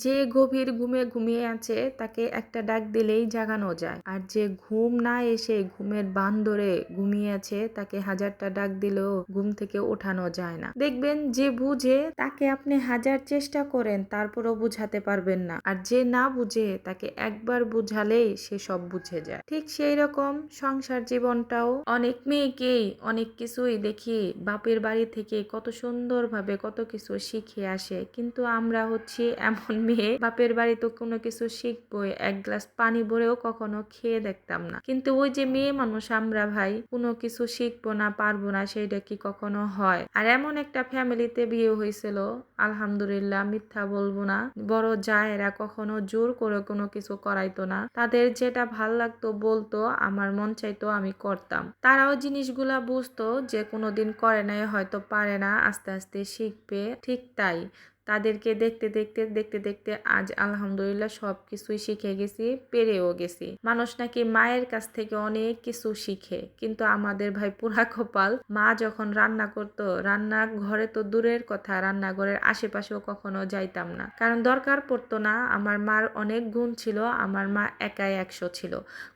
যে গভীর ঘুমে ঘুমিয়ে আছে তাকে একটা ডাক দিলেই জাগানো যায়, আর যে ঘুম না এসে ঘুমের বান ধরে ঘুমিয়ে আছে তাকে হাজারটা ডাক দিলেও ঘুম থেকে ওঠানো যায় না। দেখবেন যে বুঝে তাকে আপনি হাজার চেষ্টা করেন তারপরও বুঝাতে পারবেন না, আর যে না বুঝে তাকে একবার বুঝালেই সে সব বুঝে যায়। ঠিক সেই রকম সংসার জীবনটাও অনেক মেয়েকেই অনেক কিছুই দেখি বাপের বাড়ি থেকে কত সুন্দরভাবে কত কিছু শিখে আসে, কিন্তু আমরা হচ্ছি এমন মেয়ে বাপের বাড়ি তো কোনো কিছু শিখবই, এক গ্লাস পানি ভরেও কখনো খেয়ে দেখতাম না। কিন্তু ওই যে মেয়ে মানুষ আমরা ভাই, কোনো কিছু শিখবো না পারবো না সেইটা কি কখনো হয়? আর এমন একটা ফ্যামিলিতে বিয়ে হয়েছিল, আলহামদুলিল্লাহ, মিথ্যা বলবো না, বড় জায়েরা কখনো জোর করে কোনো কিছু করাইতো না। তাদের যেটা ভাল লাগতো বলতো, আমার মন চাইতো আমি করতাম। তারাও জিনিসগুলা বুঝতো যে কোনোদিন করে নাই, হয়তো পারে না, আস্তে আস্তে শিখবে। ঠিক তাই তাদেরকে দেখতে দেখতে দেখতে দেখতে আজ আলহামদুলিল্লাহ সবকিছুই শিখে গেছি, পেরেও গেছি। মানুষ নাকি মায়ের কাছ থেকে অনেক কিছু শিখে, কিন্তু আমাদের ভাই পুরা কপাল, মা যখন রান্না করতো, রান্না ঘরে তো দূরের কথা, রান্নাঘরের আশেপাশেও কখনো যাইতাম না, কারণ দরকার পড়তো না। আমার মার অনেক গুণ ছিল, আমার মা একাই 100 ছিল,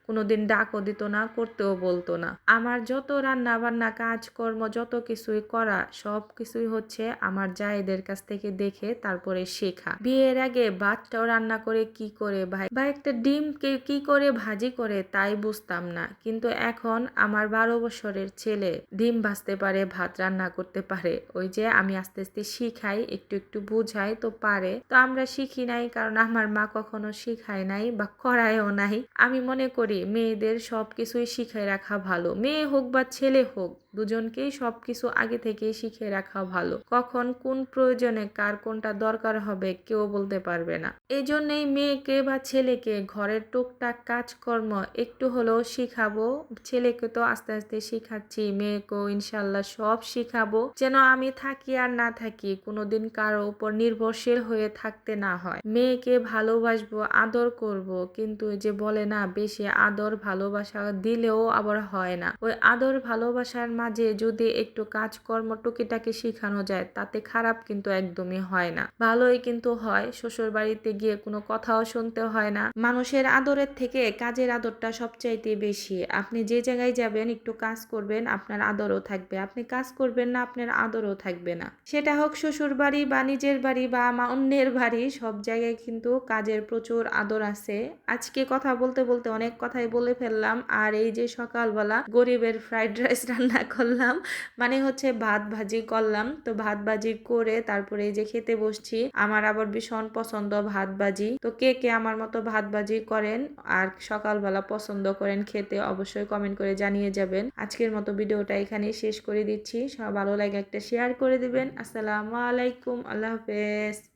কোনোদিন ডাকও দিত না, করতেও বলতো না। আমার যত রান্না বান্না কাজকর্ম যত কিছুই করা, সব কিছুই হচ্ছে আমার জায়েদের কাছ থেকে দেখে তারপরে শেখা। বিয়ের আগে ভাতটাও রান্না করে কি করে ভাই, বা একটা ডিম কি করে ভাজি করে তাই বুঝতাম না, কিন্তু এখন আমার 12 বছরের ছেলে ডিম ভাজতে পারে, ভাত রান্না করতে পারে। ওই যে আমি আস্তে আস্তে শিখাই, একটু একটু বুঝাই তো পারে। তো আমরা শিখি নাই কারণ আমার মা কখনো শিখায় নাই বা করায়ও নাই। আমি মনে করি মেয়েদের সবকিছুই শিখে রাখা ভালো, মেয়ে হোক বা ছেলে হোক, দুজনকেই সবকিছু আগে থেকে শিখে রাখা ভালো। কখন কোন প্রয়োজনে কার কোনটা দরকার হবে কেউ বলতে পারবে না। এই জন্যই মেয়েকে বা ছেলেকে ঘরের টুকটাক কাজকর্ম একটু হলেও শিখাবো। ছেলেকে তো আস্তে আস্তে শিখাচ্ছি, মেয়েকেও ইনশাল্লাহ সব শিখাবো, যেন আমি থাকি আর না থাকি কোনোদিন কারো উপর নির্ভরশীল হয়ে থাকতে না হয়। মেয়েকে ভালোবাসবো, আদর করব, কিন্তু যে বলে না, বেশি আদর ভালোবাসা দিলেও আবার হয় না। ওই আদর ভালোবাসার মাঝে যদি একটু কাজকর্ম টুকিটাকি শিখানো যায়, তাতে খারাপ কিন্তু একদমই হয় না, ভালোই কিন্তু হয়। শ্বশুর বাড়িতে গিয়ে কোনো কথাও শুনতে হয় না। মানুষের আদরের থেকে কাজের আদরটা সবচাইতে বেশি। আপনি যে জায়গায় যাবেন একটু কাজ করবেন, আপনার আদরও থাকবে, আপনি কাজ করবেন না, আপনার আদরও থাকবে না। সেটা হোক শ্বশুর বাড়ি বা নিজের বাড়ি বা অন্যের বাড়ি, সব জায়গায় কিন্তু কাজের প্রচুর আদর আছে। আজকে কথা বলতে বলতে অনেক কথাই বলে ফেললাম। আর এই যে সকালবেলা গরিবের ফ্রাইড রাইস রান্না করলাম, মানে হচ্ছে ভাত ভাজি করলাম, তো ভাত ভাজি করে তারপরে এই যে খেতে বসছি। আমার আবার ভীষণ পছন্দ ভাত ভাজি, তো কে কে আমার মতো ভাত ভাজি করেন আর সকালবেলা পছন্দ করেন খেতে, অবশ্যই কমেন্ট করে জানিয়ে যাবেন। আজকের মতো ভিডিওটা এখানেই শেষ করে দিচ্ছি। সব ভালো লাগে একটা শেয়ার করে দিবেন। আসসালামু আলাইকুম, আল্লাহ হাফেজ।